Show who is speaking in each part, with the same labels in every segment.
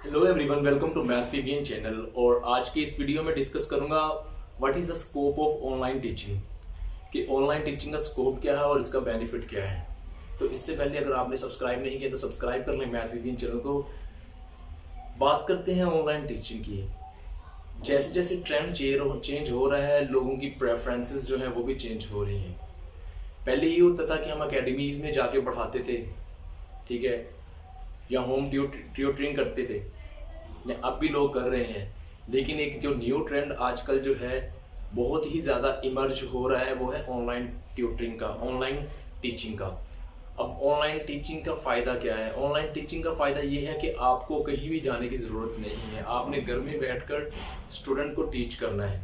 Speaker 1: Hello everyone, welcome to मैथवीबियन channel. और आज की इस वीडियो में डिस्कस करूंगा what is the scope of online teaching, कि ऑनलाइन टीचिंग का स्कोप क्या है और इसका बेनिफिट क्या है। तो इससे पहले अगर आपने सब्सक्राइब नहीं किया तो सब्सक्राइब कर लें मैथवीबियन चैनल को। बात करते हैं ऑनलाइन टीचिंग की। जैसे जैसे ट्रेंड चेंज हो रहा है, लोगों की प्रेफरेंसेस जो हैं वो भी चेंज हो रही हैं। पहले ये होता था कि हम अकेडमीज़ में जाके पढ़ाते थे, ठीक है, या होम ट्यूटरिंग करते थे, या अब भी लोग कर रहे हैं। लेकिन एक जो न्यू ट्रेंड आजकल जो है बहुत ही ज़्यादा इमर्ज हो रहा है वो है ऑनलाइन ट्यूटरिंग का, ऑनलाइन टीचिंग का। अब ऑनलाइन टीचिंग का फ़ायदा क्या है? ऑनलाइन टीचिंग का फ़ायदा ये है कि आपको कहीं भी जाने की ज़रूरत नहीं है। आपने घर में बैठकर स्टूडेंट को टीच करना है,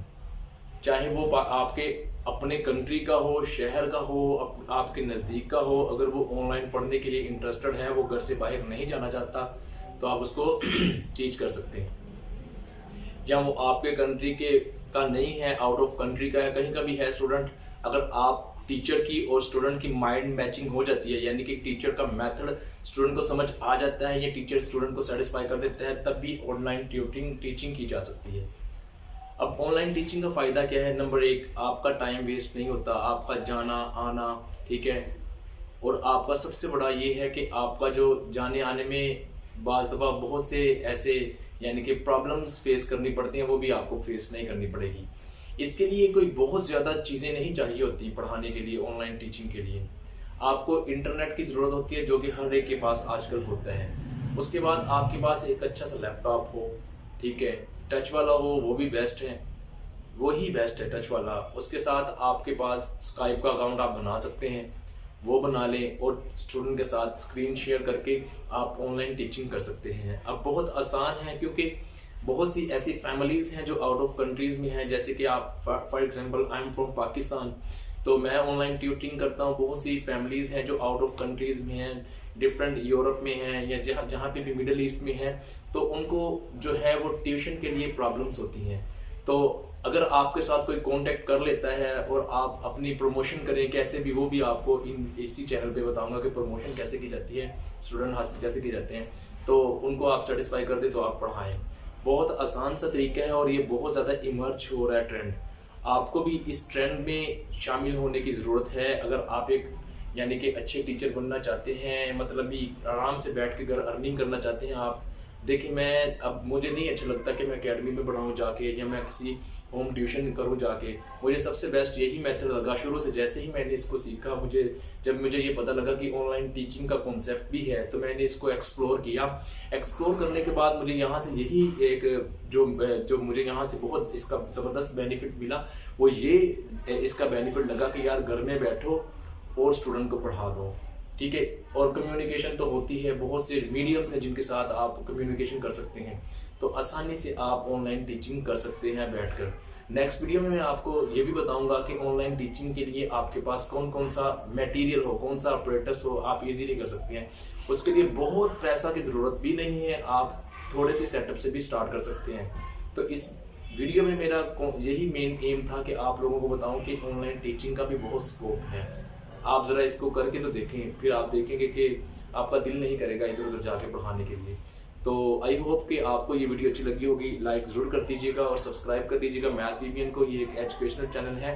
Speaker 1: चाहे वो आपके अपने कंट्री का हो, शहर का हो, आपके नज़दीक का हो। अगर वो ऑनलाइन पढ़ने के लिए इंटरेस्टेड है, वो घर से बाहर नहीं जाना चाहता, तो आप उसको टीच कर सकते हैं। या वो आपके कंट्री का नहीं है, आउट ऑफ कंट्री का है, कहीं का भी है स्टूडेंट, अगर आप टीचर की और स्टूडेंट की माइंड मैचिंग हो जाती है, यानी कि टीचर का मेथड स्टूडेंट को समझ आ जाता है या टीचर स्टूडेंट को सेटिस्फाई कर देता है, तब भी ऑनलाइन टीचिंग की जा सकती है। अब ऑनलाइन टीचिंग का फ़ायदा क्या है? नंबर एक, आपका टाइम वेस्ट नहीं होता, आपका जाना आना, ठीक है। और आपका सबसे बड़ा ये है कि आपका जो जाने आने में बाज़ दफ़ा बहुत से ऐसे यानी कि प्रॉब्लम्स फेस करनी पड़ती हैं, वो भी आपको फेस नहीं करनी पड़ेगी। इसके लिए कोई बहुत ज़्यादा चीज़ें नहीं चाहिए होती पढ़ाने के लिए, ऑनलाइन टीचिंग के लिए। आपको इंटरनेट की ज़रूरत होती है, जो कि हर एक के पास आजकल होता है। उसके बाद आपके पास एक अच्छा सा लैपटॉप हो, ठीक है, टच वाला हो, वो भी बेस्ट है, वही बेस्ट है टच वाला। उसके साथ आपके पास स्काइप का अकाउंट आप बना सकते हैं, वो बना लें और स्टूडेंट के साथ स्क्रीन शेयर करके आप ऑनलाइन टीचिंग कर सकते हैं। अब बहुत आसान है, क्योंकि बहुत सी ऐसी फैमिलीज़ हैं जो आउट ऑफ कंट्रीज़ में हैं। जैसे कि आप for example, I am from Pakistan, तो मैं ऑनलाइन ट्यूटरिंग करता हूँ। बहुत सी फैमिलीज़ हैं जो आउट ऑफ कंट्रीज़ में हैं, डिफरेंट यूरोप में हैं, या जहाँ पे भी मिडल ईस्ट में हैं, तो उनको जो है वो ट्यूशन के लिए प्रॉब्लम्स होती हैं। तो अगर आपके साथ कोई कांटेक्ट कर लेता है और आप अपनी प्रमोशन करें, कैसे भी, वो भी आपको इसी चैनल पे बताऊंगा कि प्रमोशन कैसे की जाती है, स्टूडेंट हासिल कैसे किए जाते हैं, तो उनको आप सेटिस्फाई कर दें तो आप पढ़ाएं। बहुत आसान सा तरीका है और ये बहुत ज़्यादा इमर्ज हो रहा है ट्रेंड। आपको भी इस ट्रेंड में शामिल होने की ज़रूरत है। अगर आप एक यानी कि अच्छे टीचर बनना चाहते हैं, मतलब भी आराम से बैठ के घर अर्निंग करना चाहते हैं आप। देखिए, अब मुझे नहीं अच्छा लगता कि मैं अकेडमी में पढ़ाऊँ जाके, या मैं किसी होम ट्यूशन करूँ जाके। मुझे सबसे बेस्ट यही मेथड लगा शुरू से। जैसे ही मैंने इसको सीखा, जब मुझे ये पता लगा कि ऑनलाइन टीचिंग का कॉन्सेप्ट भी है, तो मैंने इसको एक्सप्लोर किया। एक्सप्लोर करने के बाद मुझे यहाँ से यही एक जो मुझे यहाँ से बहुत इसका ज़बरदस्त बेनिफिट मिला, वो ये इसका बेनिफिट लगा कि यार घर में बैठो और स्टूडेंट को पढ़ा दो, ठीक है। और कम्युनिकेशन तो होती है, बहुत से मीडियम्स हैं जिनके साथ आप कम्युनिकेशन कर सकते हैं, तो आसानी से आप ऑनलाइन टीचिंग कर सकते हैं बैठकर। नेक्स्ट वीडियो में मैं आपको ये भी बताऊंगा कि ऑनलाइन टीचिंग के लिए आपके पास कौन कौन सा मटेरियल हो, कौन सा ऑपरेटर्स हो, आप इजीली कर सकते हैं। उसके लिए बहुत पैसा की ज़रूरत भी नहीं है, आप थोड़े से सेटअप से भी स्टार्ट कर सकते हैं। तो इस वीडियो में मेरा यही मेन एम था कि आप लोगों को बताऊं कि ऑनलाइन टीचिंग का भी बहुत स्कोप है। आप ज़रा इसको करके तो देखें, फिर आप देखेंगे कि आपका दिल नहीं करेगा इधर उधर जाके पढ़ाने के लिए। तो आई होप कि आपको ये वीडियो अच्छी लगी होगी। लाइक ज़रूर कर दीजिएगा और सब्सक्राइब कर दीजिएगा मैथवीबियन को। ये एक एजुकेशनल चैनल है,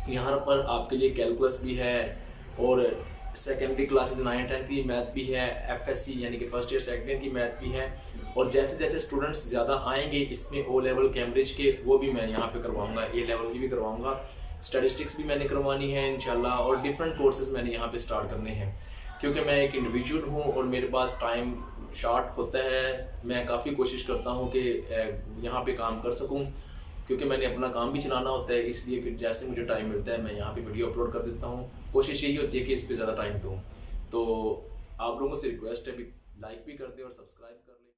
Speaker 1: यहाँ पर आपके लिए कैलकुलस भी है, और सेकेंडरी क्लासेस 9-10 की मैथ भी है, FSC यानी कि फर्स्ट ईयर सेकेंड ईयर की मैथ भी है। और जैसे जैसे स्टूडेंट्स ज़्यादा आएंगे इसमें, O लेवल कैम्ब्रिज के, वो भी मैं यहाँ पे करवाऊँगा, A लेवल की भी करवाऊँगा, स्टैटिस्टिक्स भी मैंने करवानी है इंशाल्लाह, और डिफरेंट कोर्सेज मैंने यहाँ पे स्टार्ट करने हैं। क्योंकि मैं एक इंडिविजुअल हूँ और मेरे पास टाइम शॉर्ट होता है, मैं काफ़ी कोशिश करता हूँ कि यहाँ पे काम कर सकूँ, क्योंकि मैंने अपना काम भी चलाना होता है। इसलिए फिर जैसे मुझे टाइम मिलता है मैं यहाँ पे वीडियो अपलोड कर देता हूँ। कोशिश यही होती है कि इस पर ज़्यादा टाइम दूँ। तो आप लोगों से रिक्वेस्ट है, लाइक भी कर दें और सब्सक्राइब कर